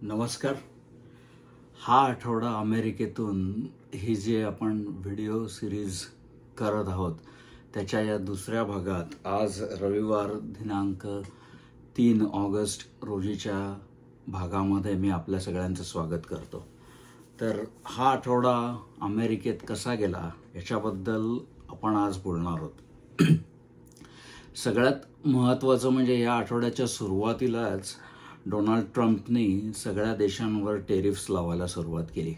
नमस्कार. हा आठवडा अमेरिकेतून ही जे आपण व्हिडिओ सिरीज करत आहोत त्याच्या या दुसऱ्या भागात आज रविवार दिनांक 3 ऑगस्ट रोजीच्या भागामध्ये मी आपल्या सगळ्यांचं स्वागत करतो. तर हा आठवडा अमेरिकेत कसा गेला याच्याबद्दल आपण आज बोलणार आहोत. सगळ्यात महत्त्वाचं म्हणजे या आठवड्याच्या सुरुवातीलाच डोनाल्ड ट्रम्पनी सगळ्या देशांवर टेरिफ्स लावायला सुरुवात केली.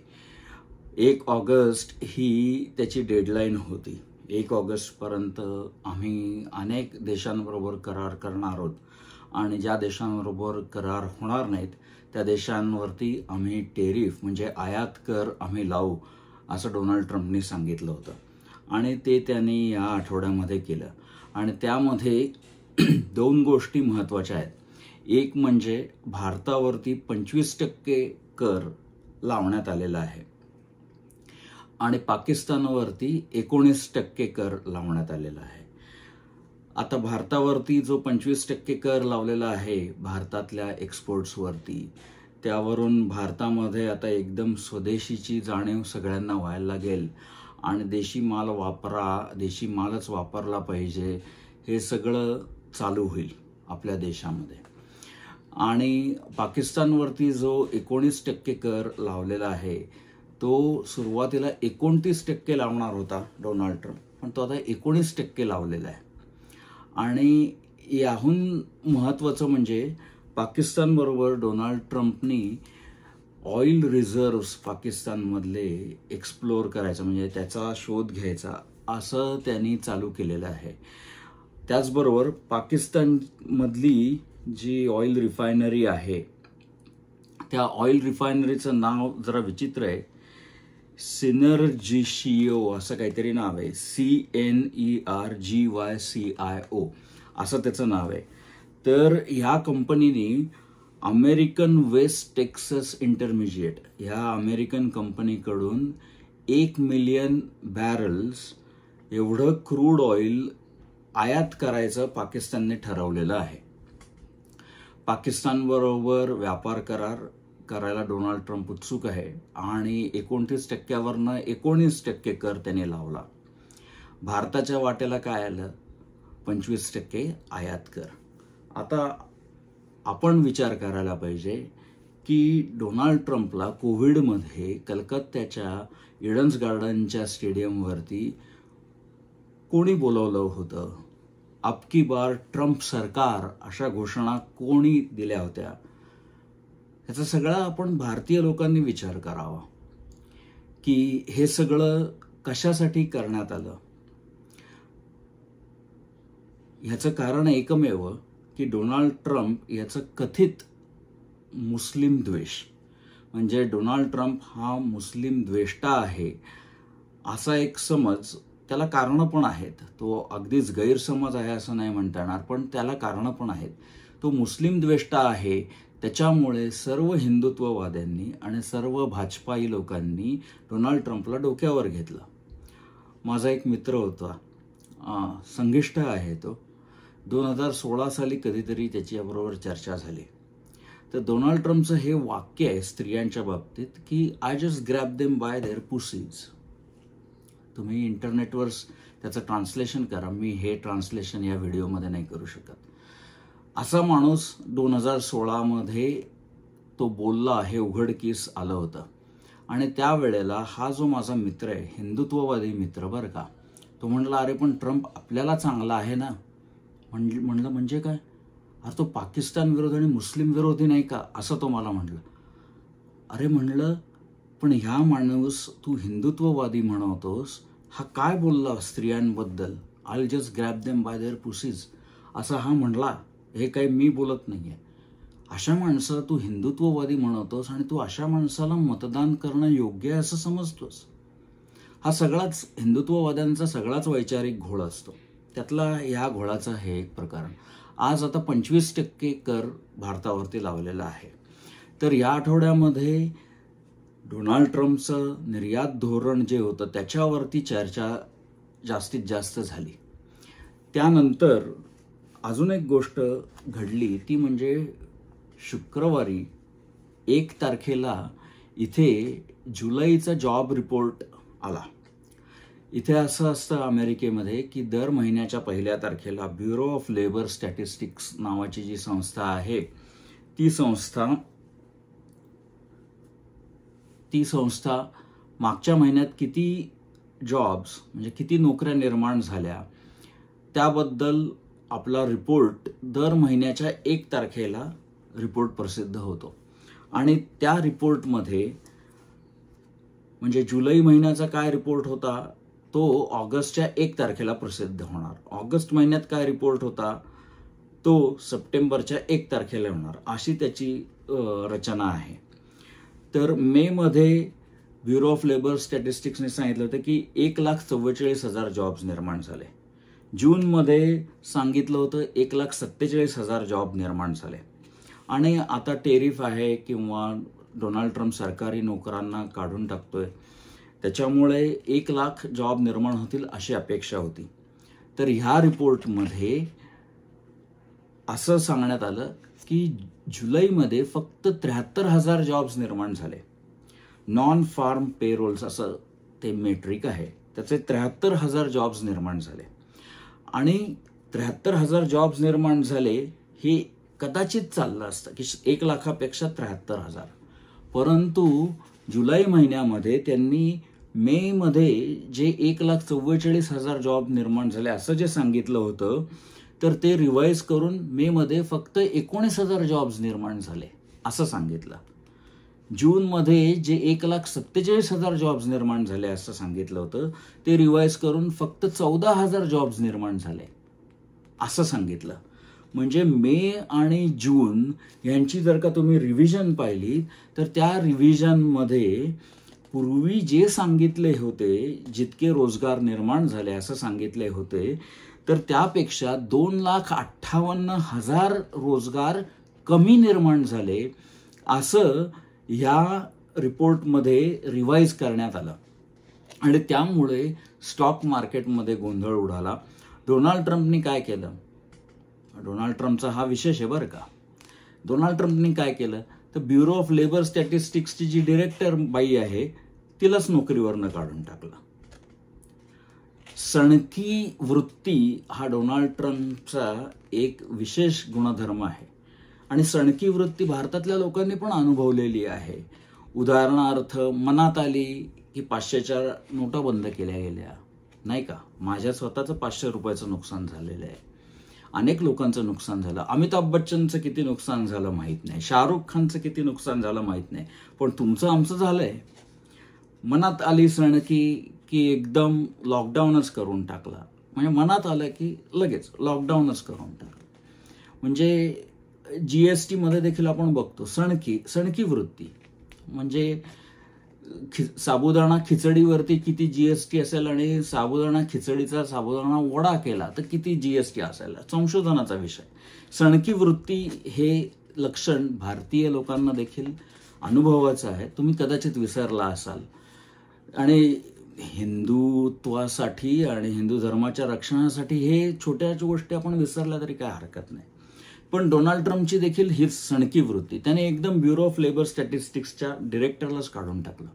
1 ऑगस्ट ही त्याची डेडलाईन होती. 1 ऑगस्टपर्यंत आम्ही अनेक देशांबरोबर करार करणार आहोत आणि ज्या देशांबरोबर करार होणार नाहीत त्या देशांवरती आम्ही टेरिफ म्हणजे आयात कर आम्ही लावू असं डोनाल्ड ट्रम्पनी सांगितलं होतं आणि ते त्यांनी या आठवड्यामध्ये केलं. आणि त्यामध्ये 2 गोष्टी महत्त्वाच्या आहेत. एक म्हणजे भारतावरती 25% कर लावण्यात आलेला आहे आणि पाकिस्तानवरती 19% कर लावण्यात आलेला आहे. आता भारतावरती जो 25% कर लावलेला आहे भारतातल्या एक्सपोर्ट्सवरती, त्यावरून भारतामध्ये आता एकदम स्वदेशीची जाणीव सगळ्यांना व्हायला लागेल आणि देशी माल वापरा, देशी मालच वापरला पाहिजे हे सगळं चालू होईल आपल्या देशामध्ये. आणि पाकिस्तानवरती जो 19% कर लावलेला आहे तो सुरुवातीला 29% लावणार होता डोनाल्ड ट्रम्प, पण तो आता 19% लावलेला आहे. आणि याहून महत्त्वाचं म्हणजे पाकिस्तानबरोबर डोनाल्ड ट्रम्पनी ऑइल रिझर्व्स पाकिस्तानमधले एक्सप्लोर करायचं म्हणजे त्याचा शोध घ्यायचा असं त्यांनी चालू केलेलं आहे. त्याचबरोबर पाकिस्तानमधली जी ऑइल रिफायनरी आहे त्या ऑइल रिफायनरीचं नाव जरा विचित्र आहे. सिनर्जिशिओ असं काहीतरी नाव आहे. CNERGYCIO असं त्याचं नाव आहे. तर ह्या कंपनीने अमेरिकन वेस्ट टेक्सास इंटरमिजिएट ह्या अमेरिकन कंपनीकडून 1 मिलियन बॅरल्स एवढं क्रूड ऑइल आयात करायचं पाकिस्तानने ठरवलेलं आहे. पाकिस्तानबरोबर व्यापार करार करायला डोनाल्ड ट्रम्प उत्सुक आहे आणि 29%वरनं 19% कर त्याने लावला. भारताच्या वाट्याला काय आलं? 25% आयात कर. आता आपण विचार करायला पाहिजे की डोनाल्ड ट्रम्पला कोविडमध्ये कलकत्त्याच्या इडन्स गार्डनच्या स्टेडियमवरती कोणी बोलवलं होतं? अबकी बार ट्रम्प सरकार अशा घोषणा कोणी दिल्या होत्या? ह्याचा सगळा आपण भारतीय लोकांनी विचार करावा की हे सगळं कशासाठी करण्यात आलं. ह्याचं कारण एकमेव की डोनाल्ड ट्रम्प याचं कथित मुस्लिम द्वेष म्हणजे डोनाल्ड ट्रम्प हा मुस्लिम द्वेष्टा आहे असा एक समज त्याला कारणं पण आहेत. तो अगदीच गैरसमज आहे असं नाही म्हणता येणार, पण त्याला कारणं पण आहेत. तो मुस्लिम द्वेष्टा आहे, त्याच्यामुळे सर्व हिंदुत्ववाद्यांनी आणि सर्व भाजपाई लोकांनी डोनाल्ड ट्रम्पला डोक्यावर घेतलं. माझा एक मित्र होता, संघिष्ट आहे तो. 2016 साली कधीतरी त्याच्याबरोबर चर्चा झाली. तर डोनाल्ड ट्रम्पचं हे वाक्य आहे स्त्रियांच्या बाबतीत की I just grab them by their pussies. तुम्ही इंटरनेटवर त्याचं ट्रान्सलेशन करा. मी हे ट्रान्सलेशन या व्हिडिओमध्ये नाही करू शकत. असा माणूस 2016 तो बोलला, हे उघडकीस आलं होतं. आणि त्यावेळेला हा जो माझा मित्र आहे, हिंदुत्ववादी मित्र बरं का, तो म्हणला अरे पण ट्रम्प आपल्याला चांगला आहे ना. म्हणलं म्हणजे काय? अरे तो पाकिस्तान विरोधी आणि मुस्लिम विरोधी नाही का असं तो मला म्हणलं. अरे म्हणलं पण ह्या माणूस तू हिंदुत्ववादी म्हणवतोस, हा काय बोलला स्त्रियांबद्दल? I just grab them by their pussies असं हा म्हणला. हे काही मी बोलत नाही आहे. अशा माणसाला तू हिंदुत्ववादी म्हणवतोस आणि तू अशा माणसाला मतदान करणं योग्य आहे असं समजतोस. हा सगळाच हिंदुत्ववाद्यांचा सगळाच वैचारिक घोळ असतो. त्यातला ह्या घोळाचा हे एक प्रकार. आज आता 25% कर भारतावरती लावलेला आहे. तर या आठवड्यामध्ये डोनाल्ड ट्रम्पचं निर्यात धोरण जे होतं त्याच्यावरती चर्चा जास्तीत जास्त झाली. त्यानंतर अजून एक गोष्ट घडली ती म्हणजे शुक्रवारी 1 तारखेला इथे जुलैचा जॉब रिपोर्ट आला. इथे असं असतं अमेरिकेमध्ये की दर महिन्याच्या 1 तारखेला ब्युरो ऑफ लेबर स्टॅटिस्टिक्स नावाची जी संस्था आहे ती संस्था मागच्या महिन्यात किती जॉब्स म्हणजे किती नोकऱ्या निर्माण झाल्या त्याबद्दल आपला रिपोर्ट दर महिन्याच्या 1 तारखेला रिपोर्ट प्रसिद्ध होतो. आणि त्या रिपोर्टमध्ये म्हणजे जुलै महिन्याचा काय रिपोर्ट होता तो ऑगस्टच्या 1 तारखेला प्रसिद्ध होणार. ऑगस्ट महिन्यात काय रिपोर्ट होता तो सप्टेंबरच्या 1 तारखेला होणार, अशी त्याची रचना आहे. तर मे मध्ये ब्युरो ऑफ लेबर स्टॅटिस्टिक्सने सांगितलं होतं की 1,44,000 जॉब्स निर्माण झाले. जूनमध्ये सांगितलं होतं 1,47,000 जॉब निर्माण झाले. आणि आता टेरिफ आहे किंवा डोनाल्ड ट्रम्प सरकारी नोकरांना काढून टाकतोय त्याच्यामुळे 1,00,000 जॉब निर्माण होतील अशी अपेक्षा होती. तर ह्या रिपोर्टमध्ये असं सांगण्यात आलं की जुलैमध्ये फक्त 73,000 जॉब्स निर्माण झाले. नॉन फार्म पेरोल्स असं ते मेट्रिक आहे, त्याचे 73,000 जॉब्स निर्माण झाले. आणि 73,000 जॉब्स निर्माण झाले हे कदाचित चाललं असतं की 1,00,000पेक्षा 73,000. परंतु जुलै महिन्यामध्ये त्यांनी मे मध्ये जे 1,44,000 जॉब निर्माण झाले असं जे सांगितलं होतं तर ते रिवाईज करून मे मध्ये फक्त 19,000 जॉब्स निर्माण झाले असं सांगितलं. जूनमध्ये जे 1,47,000 जॉब्स निर्माण झाले असं सांगितलं होतं ते रिवाईज करून फक्त 14,000 जॉब्स निर्माण झाले असं सांगितलं. म्हणजे मे आणि जून यांची जर का तुम्ही रिव्हिजन पाहिली तर त्या रिव्हिजनमध्ये पूर्वी जे सांगितले होते जितके रोजगार निर्माण झाले असं सांगितले होते तर त्यापेक्षा 2,58,000 रोजगार कमी निर्माण झाले असं ह्या रिपोर्टमध्ये रिवाईज करण्यात आलं. आणि त्यामुळे स्टॉक मार्केटमध्ये गोंधळ उडाला. डोनाल्ड ट्रम्पनी काय केलं, डोनाल्ड ट्रम्पचा हा विशेष आहे बरं का. डोनाल्ड ट्रम्पनी काय केलं तर ब्युरो ऑफ लेबर स्टॅटिस्टिक्सची जी डिरेक्टर बाई आहे तिलाच नोकरीवरनं काढून टाकलं. सणकी वृत्ती हा डोनाल्ड ट्रम्पचा एक विशेष गुणधर्म आहे आणि सणकी वृत्ती भारतातल्या लोकांनी पण अनुभवलेली आहे. उदाहरणार्थ मनात आली की 500च्या नोटा बंद केल्या गेल्या नाही का. माझ्या स्वतःचं 500 रुपयाचं नुकसान झालेलं आहे. अनेक लोकांचं नुकसान झालं. अमिताभ बच्चनचं किती नुकसान झालं माहीत नाही, शाहरुख खानचं किती नुकसान झालं माहीत नाही, पण तुमचं आमचं झालंय. मनात आली सणकी की एकदम लॉकडाऊनच करून टाकला. म्हणजे मनात आलं की लगेच लॉकडाऊनच करून टाकलं. म्हणजे GST मध्ये देखील आपण बघतो सणकी वृत्ती. म्हणजे साबुदाणा खिचडीवरती किती GST असेल आणि साबुदाणा वडा केला तर किती GST असेल, संशोधनाचा विषय. सणकी वृत्ती हे लक्षण भारतीय लोकांना देखील अनुभवाचं आहे. तुम्ही कदाचित विसरला असाल. आणि हिंदुत्वासाठी आणि हिंदू धर्माच्या रक्षणासाठी हे छोट्या गोष्टी आपण विसरल्या तरी काय हरकत नाही. पण डोनाल्ड ट्रम्पची देखील ही सणकी वृत्ती. त्याने एकदम ब्युरो ऑफ लेबर स्टॅटिस्टिक्सच्या डिरेक्टरलाच काढून टाकलं.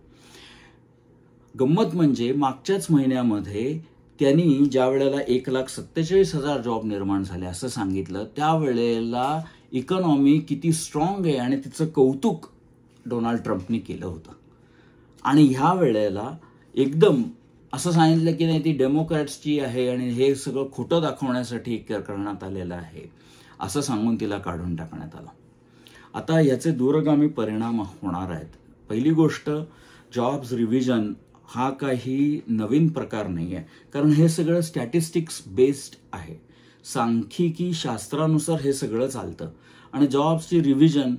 गंमत म्हणजे मागच्याच महिन्यामध्ये त्यांनी ज्या वेळेला 1,47,000 जॉब निर्माण झाले असं सांगितलं त्यावेळेला इकॉनॉमी किती स्ट्रॉंग आहे आणि तिचं कौतुक डोनाल्ड ट्रम्पनी केलं होतं. आणि ह्या वेळेला एकदम असं सांगितलं की नाही ती डेमोक्रॅट्सची आहे आणि हे सगळं खोटं दाखवण्यासाठी करण्यात आलेलं आहे असं सांगून तिला काढून टाकण्यात आलं. आता याचे दूरगामी परिणाम होणार आहेत. पहिली गोष्ट, जॉब्स रिव्हिजन हा काही नवीन प्रकार नाही आहे, कारण हे सगळं स्टॅटिस्टिक्स बेस्ड आहे. सांख्यिकी शास्त्रानुसार हे सगळं चालतं आणि जॉब्सची रिव्हिजन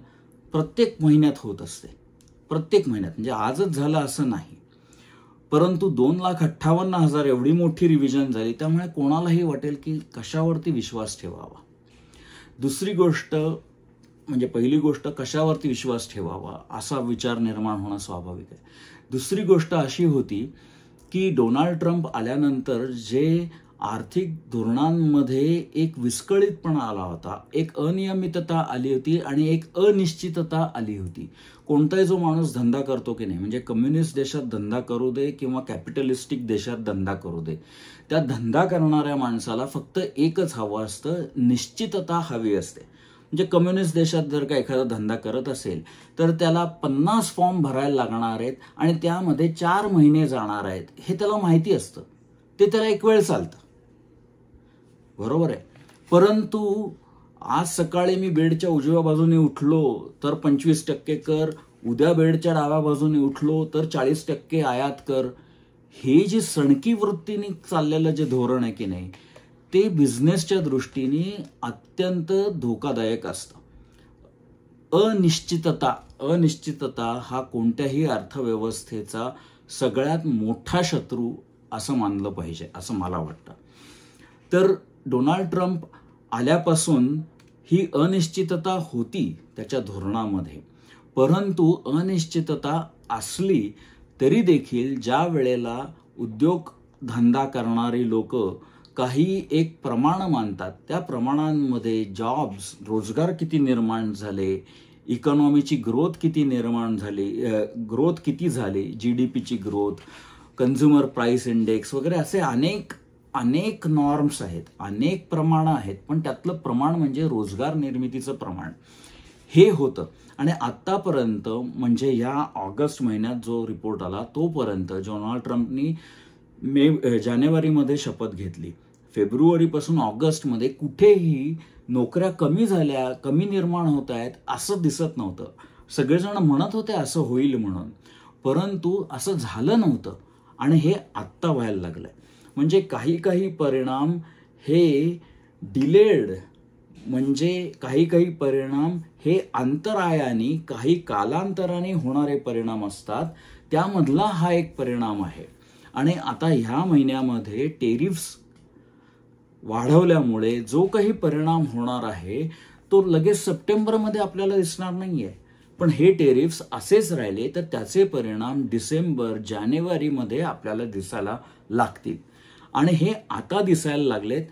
प्रत्येक महिन्यात होत असते. प्रत्येक महिन्यात म्हणजे आजच झालं असं नाही. परंतु 2,58,000 एवढी मोठी रिव्हिजन झाली त्यामुळे कोणालाही वाटेल की कशावरती विश्वास ठेवावा. दुसरी गोष्ट म्हणजे पहिली गोष्ट कशावरती विश्वास ठेवावा असा विचार निर्माण होणं स्वाभाविक आहे. दुसरी गोष्ट अशी होती की डोनाल्ड ट्रम्प आल्यानंतर जे आर्थिक धोरणांमध्ये एक विस्कळीतपणा आला होता, एक अनियमितता आली होती आणि एक अनिश्चितता आली होती. कोणताही जो माणूस धंदा करतो की नाही, म्हणजे कम्युनिस्ट देशात धंदा करू दे किंवा कॅपिटलिस्टिक देशात धंदा करू दे, त्या धंदा करणाऱ्या माणसाला फक्त एकच हवं असतं, निश्चितता हवी असते. म्हणजे कम्युनिस्ट देशात जर का एखादा धंदा करत असेल तर त्याला 50 फॉर्म भरायला लागणार आहेत आणि त्यामध्ये 4 महिने जाणार आहेत हे त्याला माहिती असतं. ते त्याला एक वेळ चालतं, बरोबर आहे. परंतु आज सकाळी मी बेडच्या उजव्या बाजूने उठलो तर 25% कर, उद्या बेडच्या डाव्या बाजूने उठलो तर 40% आयात कर. हे जे सणकी वृत्तीने चाललेलं जे धोरण आहे की नाही, ते बिझनेसच्या दृष्टीने अत्यंत धोकादायक असतं. अनिश्चितता हा कोणत्याही अर्थव्यवस्थेचा सगळ्यात मोठा शत्रू असं मानलं पाहिजे, असं मला वाटतं. तर डोनाल्ड ट्रम्प आल्यापासून ही अनिश्चितता होती त्याच्या धोरणामध्ये, परंतु अनिश्चितता असली तरी देखील ज्या वेळेला उद्योगधंदा करणारी लोक काही एक प्रमाण मानतात, त्या प्रमाणांमध्ये जॉब्स, रोजगार किती निर्माण झाले, इकॉनॉमीची ग्रोथ किती निर्माण झाली, ग्रोथ किती झाली, GDPची ग्रोथ, कन्झ्युमर प्राइस इंडेक्स वगैरे असे अनेक नॉर्म्स आहेत, अनेक प्रमाणं आहेत. पण त्यातलं प्रमाण म्हणजे रोजगार निर्मितीचं प्रमाण हे होतं. आणि आत्तापर्यंत म्हणजे या ऑगस्ट महिन्यात जो रिपोर्ट आला तोपर्यंत डोनाल्ड ट्रम्पनी जानेवारीमध्ये शपथ घेतली, फेब्रुवारीपासून ऑगस्टमध्ये कुठेही नोकऱ्या कमी झाल्या, कमी निर्माण होत आहेत असं दिसत नव्हतं. सगळेजण म्हणत होते असं होईल म्हणून, परंतु असं झालं नव्हतं आणि हे आत्ता व्हायला लागलंय. म्हणजे काही परिणाम हे डिलेड, म्हणजे काही परिणाम हे अंतरायाने, काही कालांतराने होणारे परिणाम असतात, त्यामधला हा एक परिणाम आहे. आणि आता ह्या महिन्यामध्ये टेरिफ्स वाढवल्यामुळे जो काही परिणाम होणार आहे तो लगेच सप्टेंबरमध्ये आपल्याला दिसणार नाहीये. पण हे टेरिफ्स असेच राहिले तर त्याचे परिणाम डिसेंबर, जानेवारीमध्ये आपल्याला दिसायला लागतील. आणि हे आता दिसायला लागलेत.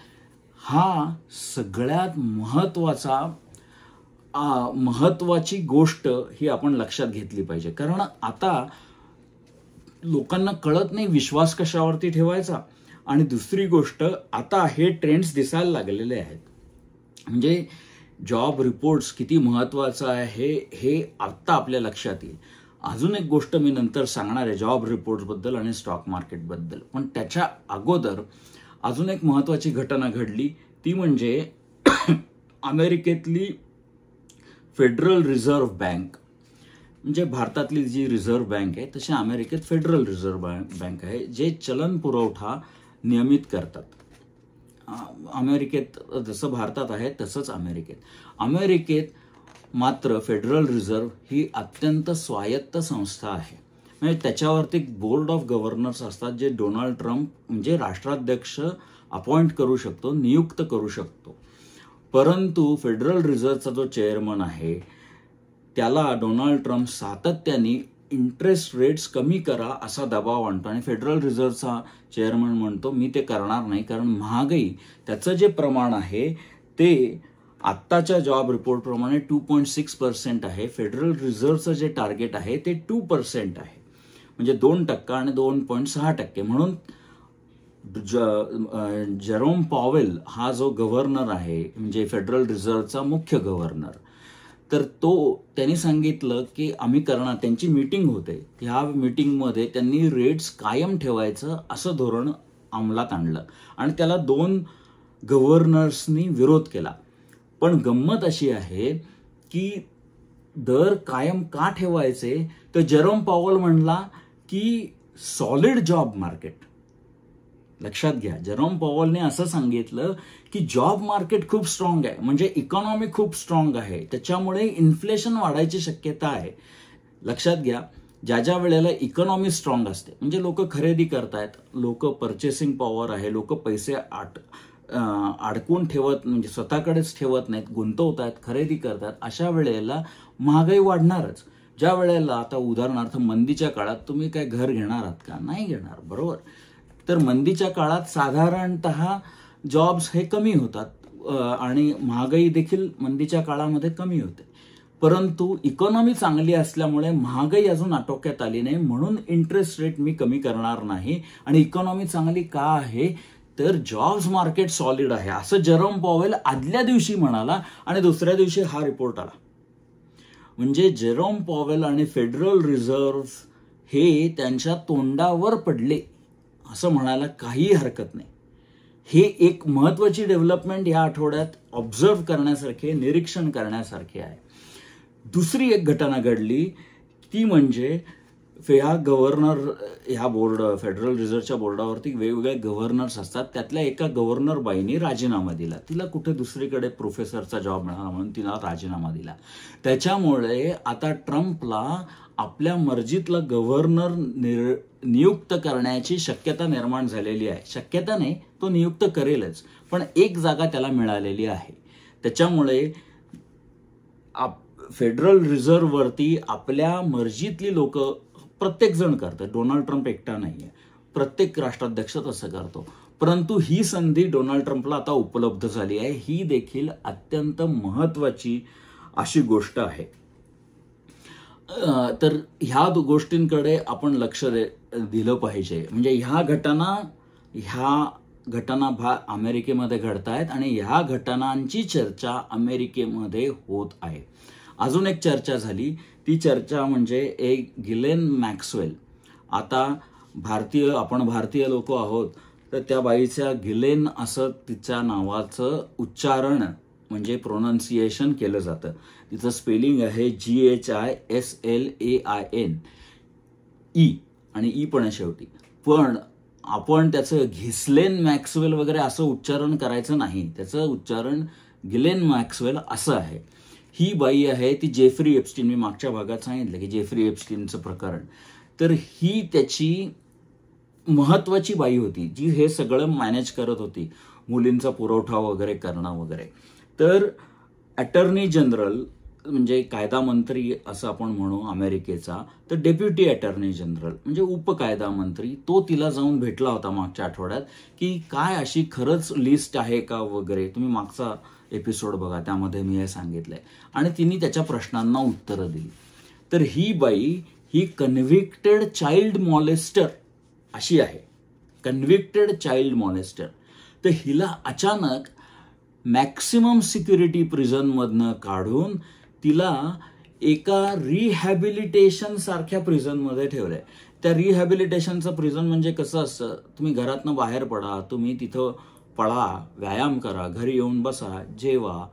हा सगळ्यात महत्वाची गोष्ट ही आपण लक्षात घेतली पाहिजे. कारण आता लोकांना कळत नाही विश्वास कशावरती ठेवायचा. आणि दुसरी गोष्ट, आता हे ट्रेंड्स दिसायला लागलेले आहेत. म्हणजे जॉब रिपोर्ट्स किती महत्वाचा आहे हे आत्ता आपल्या लक्षात येईल. अजून एक गोष्ट मी नंतर सांगणार आहे जॉब रिपोर्ट्सबद्दल आणि स्टॉक मार्केटबद्दल. पण त्याच्या अगोदर अजून एक महत्वाची घटना घडली, ती म्हणजे अमेरिकेतली फेडरल रिझर्व्ह बँक, म्हणजे भारतातली जी रिझर्व्ह बँक आहे तशी अमेरिकेत फेडरल रिझर्व्ह बँक आहे, जे चलन पुरवठा नियमित करतात. अमेरिकेत जसं भारतात आहे तसंच अमेरिकेत मात्र फेडरल रिझर्व्ह ही अत्यंत स्वायत्त संस्था आहे. म्हणजे त्याच्यावरती बोर्ड ऑफ गव्हर्नर्स असतात, जे डोनाल्ड ट्रम्प म्हणजे राष्ट्राध्यक्ष अपॉइंट करू शकतो, नियुक्त करू शकतो. परंतु फेडरल रिझर्व्हचा जो चेअरमन आहे त्याला डोनाल्ड ट्रम्प सातत्याने इंटरेस्ट रेट्स कमी करा असा दबाव आणतो. आणि फेडरल रिझर्व्हचा चेअरमन म्हणतो मी ते करणार नाही, कारण महागाई त्याचं जे प्रमाण आहे ते आत्ताच्या जॉब रिपोर्टप्रमाणे 2.6% आहे. फेडरल रिझर्व्हचं जे टार्गेट आहे ते 2% आहे, म्हणजे 2% आणि 2.6%. म्हणून जेरोम पॉवेल हा जो गव्हर्नर आहे, म्हणजे फेडरल रिझर्व्हचा मुख्य गव्हर्नर, तर त्यांनी सांगितलं की आम्ही करणार. त्यांची मीटिंग होते, ह्या मीटिंगमध्ये त्यांनी रेट्स कायम ठेवायचं असं धोरण अंमलात आणलं आणि त्याला 2 गव्हर्नर्सनी विरोध केला. पण गंमत अशी आहे की दर कायम का ठेवायचे, तर जेरोम पॉवेल म्हणला की सॉलिड जॉब मार्केट. लक्षात घ्या, जेरोम पॉवेलने असं सांगितलं की जॉब मार्केट खूप स्ट्रॉंग आहे, म्हणजे इकॉनॉमी खूप स्ट्रॉंग आहे, त्याच्यामुळे इन्फ्लेशन वाढायची शक्यता आहे. लक्षात घ्या, ज्या वेळेला इकॉनॉमी स्ट्रॉंग असते, म्हणजे लोक खरेदी करतायत, लोक पर्चेसिंग पॉवर आहे, लोक पैसे अडकून ठेवत, म्हणजे स्वतःकडेच ठेवत नाहीत, गुंतवत आहेत, खरेदी करतात, अशा वेळेला महागाई वाढणारच. ज्या वेळेला आता उदाहरणार्थ मंदीच्या काळात तुम्ही काय घर घेणार आहात का? नाही घेणार, बरोबर. तर मंदीच्या काळात साधारणतः जॉब्स हे कमी होतात आणि महागाई देखील मंदीच्या काळामध्ये कमी होते. परंतु इकॉनॉमी चांगली असल्यामुळे महागाई अजून आटोक्यात आली नाही, म्हणून इंटरेस्ट रेट मी कमी करणार नाही. आणि इकॉनॉमी चांगली का आहे, तर जॉब्स मार्केट सॉलिड आहे असं जेरोम पॉवेल आदल्या दिवशी म्हणाला आणि दुसऱ्या दिवशी हा रिपोर्ट आला. म्हणजे जेरोम पॉवेल आणि फेडरल रिझर्व्ह हे त्यांच्या तोंडावर पडले असं म्हणायला काही हरकत नाही. हे एक महत्वाची डेव्हलपमेंट या आठवड्यात ऑब्झर्व्ह करण्यासारखे, निरीक्षण करण्यासारखे आहे. दुसरी एक घटना घडली ती म्हणजे ह्या गव्हर्नर, ह्या बोर्ड, फेडरल रिझर्व्हच्या बोर्डावरती वेगवेगळे गव्हर्नर्स असतात. त्यातल्या एका गव्हर्नर बाईंनी राजीनामा दिला. तिला कुठे दुसरीकडे प्रोफेसरचा जॉब मिळाला म्हणून तिला राजीनामा दिला. त्याच्यामुळे आता ट्रम्पला आपल्या मर्जीतला गव्हर्नर नियुक्त करण्याची शक्यता निर्माण झालेली आहे. शक्यता नाही, तो नियुक्त करेलच, पण एक जागा त्याला मिळालेली आहे. त्याच्यामुळे फेडरल रिझर्व्हवरती आपल्या मर्जीतली लोक प्रत्येक जण करतात. डोनाल्ड ट्रम्प एकटा नाहीये, प्रत्येक राष्ट्राध्यक्ष तसं करतो. परंतु ही संधी डोनाल्ड ट्रम्पला आता उपलब्ध झाली आहे. ही देखील अत्यंत महत्वाची अशी गोष्ट आहे. तर ह्या गोष्टींकडे आपण लक्ष दिलं पाहिजे. म्हणजे ह्या घटना अमेरिकेमध्ये घडत आहेत आणि ह्या घटनांची चर्चा अमेरिकेमध्ये होत आहे. अजून एक चर्चा झाली, ती चर्चा म्हणजे एक गिलेन मॅक्सवेल. आता आपण भारतीय लोक आहोत, तर त्या बाईच्या गिलेन असं तिच्या नावाचं उच्चारण म्हणजे प्रोनाऊन्सिएशन केलं जातं. तिचं स्पेलिंग आहे GHISLAIN, ई आणि ई पण आहे शेवटी. पण आपण त्याचं घिस्लेन मॅक्सवेल वगैरे असं उच्चारण करायचं नाही. त्याचं उच्चारण गिलेन मॅक्सवेल असं आहे. ही बाई आहे ती जेफ्री एप्स्टीन. मी मागच्या भागात सांगितलं की जेफ्री एप्स्टीनचं प्रकरण, तर ही त्याची महत्वाची बाई होती जी हे सगळं मॅनेज करत होती, मुलींचा पुरवठा वगैरे करणं वगैरे. तर अटर्नी जनरल म्हणजे कायदा मंत्री असं आपण म्हणू अमेरिकेचा, तर डेप्युटी अटर्नी जनरल म्हणजे उपकायदा मंत्री, तो तिला जाऊन भेटला होता मागच्या आठवड्यात की काय अशी खरंच लिस्ट आहे का वगैरे. तुम्ही मागचा एपिसोड बघा, त्यामध्ये मी हे सांगितलंय. आणि तिने त्याच्या प्रश्नांना उत्तरं दिली. तर ही बाई ही कन्व्हिक्टेड चाइल्ड मॉलेस्टर अशी आहे, कन्व्हिक्टेड चाइल्ड मॉलेस्टर. तर हिला अचानक मॅक्सिमम सिक्युरिटी प्रिझनमधनं काढून तिला एका रिहॅबिलिटेशन सारख्या प्रिझनमध्ये ठेवलंय. त्या रिहॅबिलिटेशनचं प्रिझन म्हणजे कसं असतं, तुम्ही घरातनं बाहेर पडा, तुम्ही तिथं पळा, व्यायाम करा, घरी येऊन बसा, जेवा,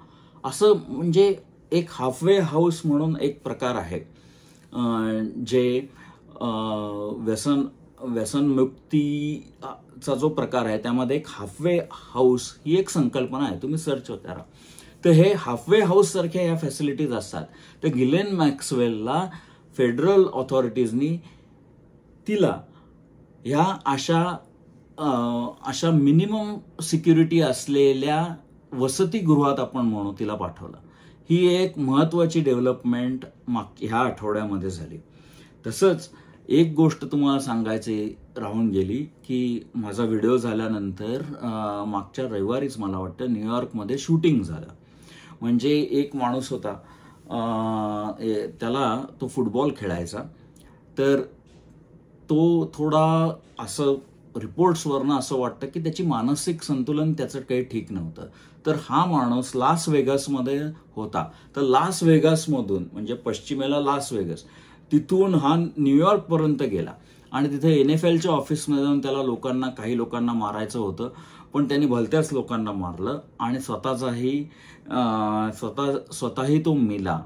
असं म्हणजे एक हाफवे हाऊस म्हणून एक प्रकार आहे. जे व्यसनमुक्तीचा जो प्रकार आहे त्यामध्ये एक हाफवे हाऊस ही एक संकल्पना आहे. तुम्ही सर्च करा. तर हे हाफवे हाऊस सारख्या या फॅसिलिटीज असतात. तर गिलेन मॅक्सवेलला फेडरल ऑथॉरिटीजनी तिला ह्या अशा मिनिमम सिक्युरिटी असलेल्या वसतिगृहात आपण म्हणू तिला पाठवलं. ही एक महत्वाची डेव्हलपमेंट ह्या आठवड्यामध्ये झाली. तसंच एक गोष्ट तुम्हाला सांगायची राहून गेली की माझा व्हिडिओ झाल्यानंतर मागच्या रविवारीच मला वाटतं न्यूयॉर्कमध्ये शूटिंग झालं. म्हणजे एक माणूस होता, त्याला तो फुटबॉल खेळायचा, तर तो थोडा असं रिपोर्ट्सवरनं असं वाटतं की त्याची मानसिक संतुलन त्याचं काही ठीक नव्हतं. तर हा माणूस लास वेगासमध्ये होता. तर लास वेगासमधून म्हणजे पश्चिमेला लास वेगस, तिथून हा न्यूयॉर्कपर्यंत गेला आणि तिथे NFLच्या ऑफिसमध्ये जाऊन त्याला काही लोकांना मारायचं होतं, पण त्यांनी भलत्याच लोकांना मारलं आणि स्वतःही तो मेला.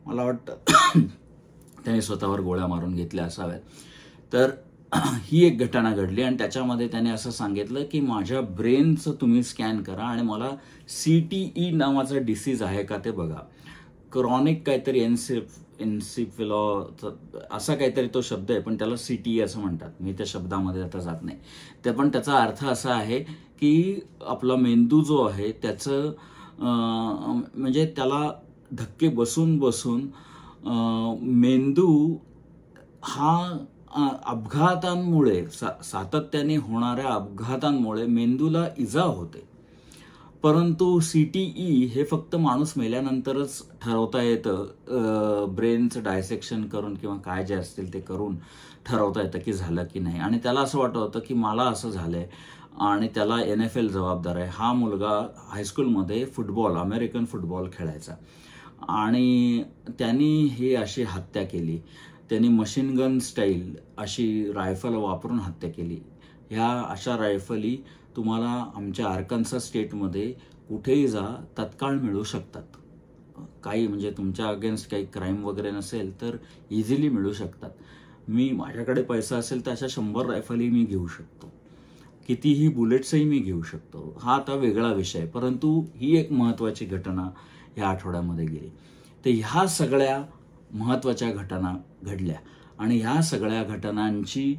मला वाटतं त्याने स्वतःवर गोळ्या मारून घेतल्या असाव्यात. तर ही एक घटना घडली आणि त्याच्यामध्ये त्याने असं सांगितलं की माझ्या ब्रेनचं तुम्ही स्कॅन करा आणि मला CTE नावाचा डिसीज आहे का ते बघा. क्रॉनिक काहीतरी एन्सिफिलो असा काहीतरी तो शब्द आहे, पण त्याला CTE असं म्हणतात. मी त्या शब्दामध्ये आता जात नाही. ते पण त्याचा अर्थ असा आहे की आपला मेंदू जो आहे त्याचं म्हणजे त्याला धक्के बसून मेंदू हा अपघातांमुळे सातत्याने होणाऱ्या अपघातांमुळे मेंदूला इजा होते. परंतु CTE हे फक्त माणूस मेल्यानंतरच ठरवता येतं, ब्रेनचं डायसेक्शन करून किंवा काय जे असतील ते करून ठरवता येतं की झालं की नाही. आणि त्याला असं वाटत होतं की मला असं झालंय आणि त्याला NFL जबाबदार आहे. हा मुलगा हायस्कूलमध्ये अमेरिकन फुटबॉल खेळायचा आणि त्यांनी ही अशी हत्या केली. त्यांनी मशीन गन स्टाईल अशी रायफल वापरून हत्या केली. ह्या अशा रायफली तुम्हाला आमच्या आर्कान्सास स्टेटमध्ये कुठेही जा तत्काळ मिळू शकतात. काही म्हणजे तुमच्या अगेन्स्ट काही क्राईम वगैरे नसेल तर इझिली मिळू शकतात. माझ्याकडे पैसा असेल तर अशा 100 रायफली मी घेऊ शकतो, कितीही बुलेट्सही मी घेऊ शकतो. हा आता वेगळा विषय, परंतु ही एक महत्त्वाची घटना ह्या आठवड्यामध्ये गेली. तर ह्या सगळ्या महत्त्वाच्या घटना घडल्या आणि ह्या सगळ्या घटनांची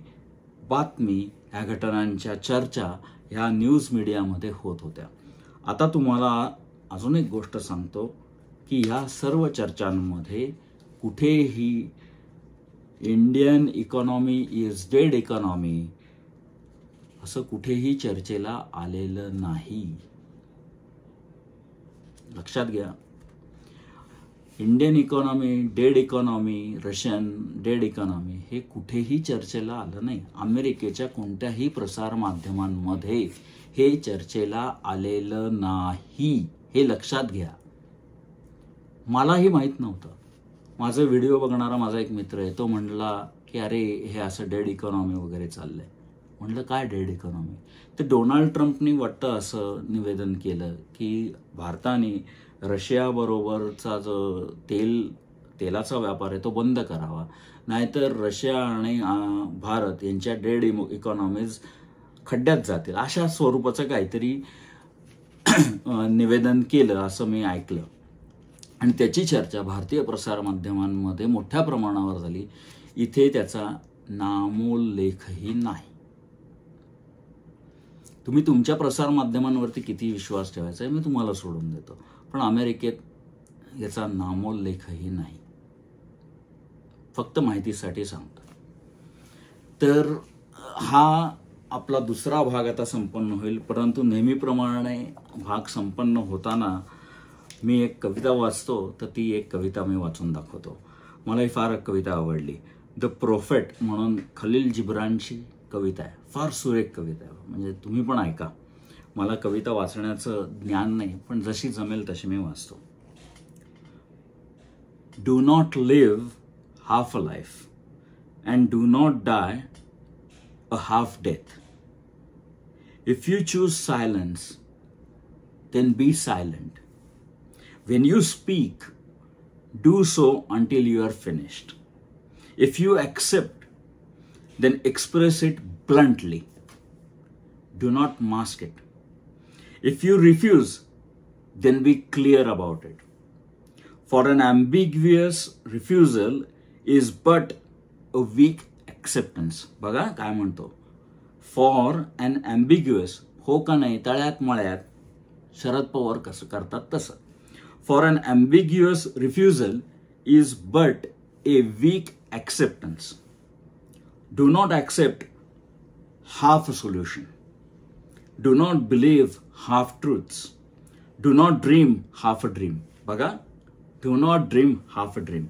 बातमी, ह्या घटनांच्या चर्चा ह्या न्यूज मीडियामध्ये होत होत्या. आता तुम्हाला अजून एक गोष्ट सांगतो की ह्या सर्व चर्चांमध्ये कुठेही Indian economy is dead economy असं कुठेही चर्चेला आलेलं नाही. लक्षात घ्या, Indian economy dead economy, Russian dead economy हे कुठेही चर्चेला आलं नाही. अमेरिकेच्या कोणत्याही प्रसारमाध्यमांमध्ये हे चर्चेला आलेलं नाही, हे लक्षात घ्या. मलाही माहीत नव्हतं. माझा व्हिडिओ बघणारा माझा एक मित्र आहे, तो म्हणला की अरे हे असं डेड इकॉनॉमी वगैरे चाललंय. म्हणलं काय डेड इकॉनॉमी? तर डोनाल्ड ट्रम्पनी वाटतं असं निवेदन केलं की भारताने रशियाबरोबरचा जो तेलाचा व्यापार आहे तो बंद करावा, नाहीतर रशिया आणि भारत यांच्या डेड इकॉनॉमीज खड्ड्यात जातील, अशा स्वरूपाचं काहीतरी निवेदन केलं असं मी ऐकलं. आणि त्याची चर्चा भारतीय प्रसारमाध्यमांमध्ये मोठ्या प्रमाणावर झाली. इथे त्याचा नामोल्लेखही नाही. तुम्ही तुमच्या प्रसारमाध्यमांवरती किती विश्वास ठेवायचा आहे मी तुम्हाला सोडून देतो, पण अमेरिकेत याचा नामोल्लेखही नाही. फक्त माहितीसाठी सांगतो. तर हा आपला दुसरा भाग आता संपन्न होईल, परंतु नेहमीप्रमाणे भाग संपन्न होताना मी एक कविता वाचतो. तर ती एक कविता मी वाचून दाखवतो. मला ही फार कविता आवडली. द प्रोफेट म्हणून खलील जिब्रानची कविता आहे. फार सुरेख कविता आहे, म्हणजे तुम्ही पण ऐका. मला कविता वाचण्याचं ज्ञान नाही, पण जशी जमेल तशी मी वाचतो. Do not live half a life and do not die a half death. If you choose silence then be silent. When you speak, do so until you are finished. If you accept, then express it bluntly. Do not mask it. If you refuse, then be clear about it. For an ambiguous refusal is but a weak acceptance. बघा काय म्हणतो. For an ambiguous, हो का नाही, तळ्यात मळ्यात शरद पवार कसं करतात तसं. For an ambiguous refusal is but a weak acceptance. Do not accept half a solution. Do not believe half truths. Do not dream half a dream. बघा, do not dream half a dream.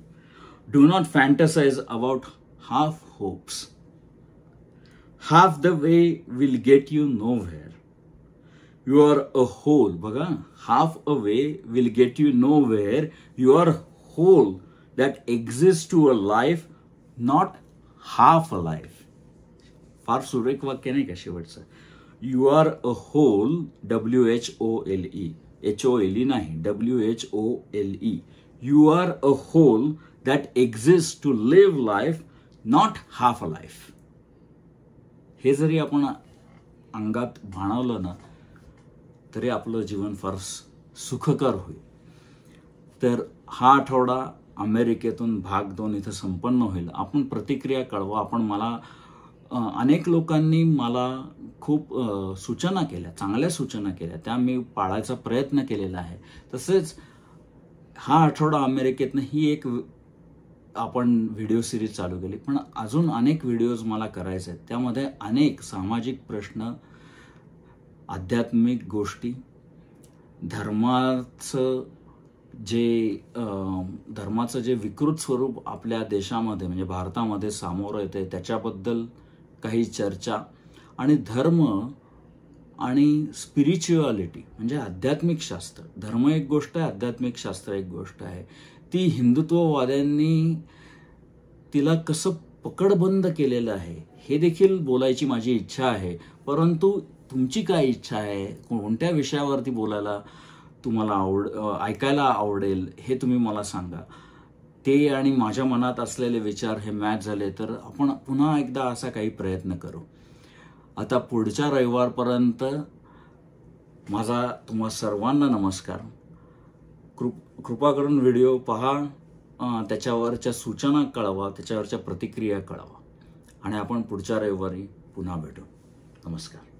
Do not fantasize about half hopes. Half the way will get you nowhere. You are a whole. बघा, half a way will get you nowhere. You are whole that exists to a life, not half a life. फार सुरेख वाक्य नाही का शेवटचं. You are a whole, WHOLE, HOLE नाही, WHOLE. You are a whole that exists to live life, not half a life. हे जरी आपण अंगात बाणवलं ना तरी आपलं जीवन फार सुखकर होईल. तर हा आठवडा अमेरिकेतून भाग 2 इथं संपन्न होईल. आपण प्रतिक्रिया कळवा. आपण मला अनेक लोकांनी मला खूप सूचना केल्या, चांगल्या सूचना केल्या, त्या मी पाळायचा प्रयत्न केलेला आहे. तसेच हा आठवडा अमेरिकेतनं ही एक आपण व्हिडिओ सिरीज चालू केली, पण अजून अनेक व्हिडिओज मला करायचे आहेत. त्यामध्ये अनेक सामाजिक प्रश्न, आध्यात्मिक गोष्टी, धर्माचं जे विकृत स्वरूप आपल्या देशामध्ये म्हणजे भारतामध्ये सामोरं येते त्याच्याबद्दल काही चर्चा, आणि धर्म आणि स्पिरिच्युअलिटी म्हणजे आध्यात्मिक शास्त्र. धर्म एक गोष्ट आहे, आध्यात्मिक शास्त्र एक गोष्ट आहे. ती हिंदुत्ववाद्यांनी तिला कसं पकडबंद केलेलं आहे हे देखील बोलायची माझी इच्छा आहे. परंतु तुमची काय इच्छा आहे, कोणत्या विषयावरती बोलायला तुम्हाला ऐकायला आवडेल हे तुम्ही मला सांगा. ते आणि माझ्या मनात असलेले विचार हे मॅच झाले तर आपण पुन्हा एकदा असा काही प्रयत्न करू. आता पुढच्या रविवारपर्यंत माझा तुम्हा सर्वांना नमस्कार. कृपा करून व्हिडिओ पहा, त्याच्यावरच्या सूचना कळवा, त्याच्यावरच्या प्रतिक्रिया कळवा, आणि आपण पुढच्या रविवारी पुन्हा भेटू. नमस्कार.